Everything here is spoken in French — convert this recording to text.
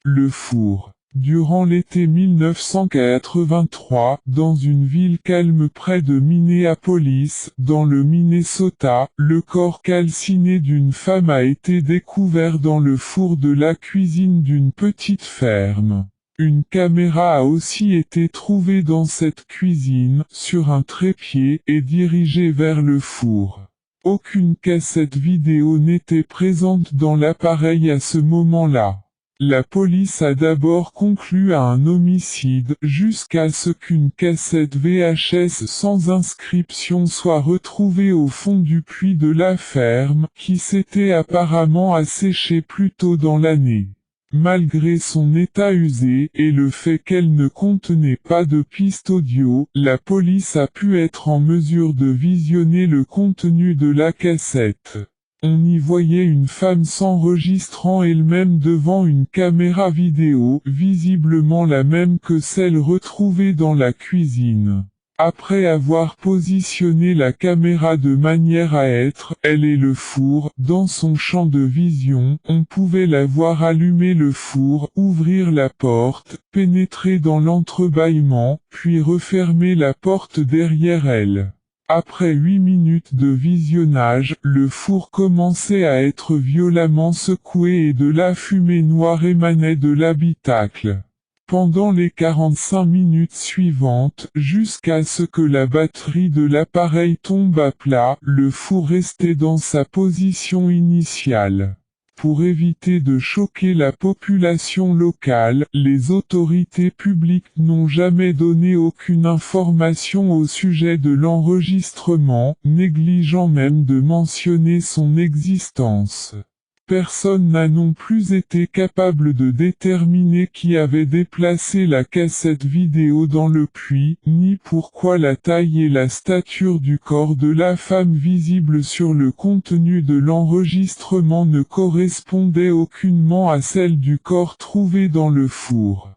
le four. Durant l'été 1983, dans une ville calme près de Minneapolis, dans le Minnesota, le corps calciné d'une femme a été découvert dans le four de la cuisine d'une petite ferme. Une caméra a aussi été trouvée dans cette cuisine, sur un trépied, et dirigée vers le four. Aucune cassette vidéo n'était présente dans l'appareil à ce moment-là. La police a d'abord conclu à un homicide jusqu'à ce qu'une cassette VHS sans inscription soit retrouvée au fond du puits de la ferme, qui s'était apparemment asséché plus tôt dans l'année. Malgré son état usé et le fait qu'elle ne contenait pas de piste audio, la police a pu être en mesure de visionner le contenu de la cassette. On y voyait une femme s'enregistrant elle-même devant une caméra vidéo, visiblement la même que celle retrouvée dans la cuisine. Après avoir positionné la caméra de manière à être, elle et le four, dans son champ de vision, on pouvait la voir allumer le four, ouvrir la porte, pénétrer dans l'entrebâillement, puis refermer la porte derrière elle. Après 8 minutes de visionnage, le four commençait à être violemment secoué et de la fumée noire émanait de l'habitacle. Pendant les 45 minutes suivantes, jusqu'à ce que la batterie de l'appareil tombe à plat, le four restait dans sa position initiale. Pour éviter de choquer la population locale, les autorités publiques n'ont jamais donné aucune information au sujet de l'enregistrement, négligeant même de mentionner son existence. Personne n'a non plus été capable de déterminer qui avait déplacé la cassette vidéo dans le puits, ni pourquoi la taille et la stature du corps de la femme visible sur le contenu de l'enregistrement ne correspondaient aucunement à celle du corps trouvé dans le four.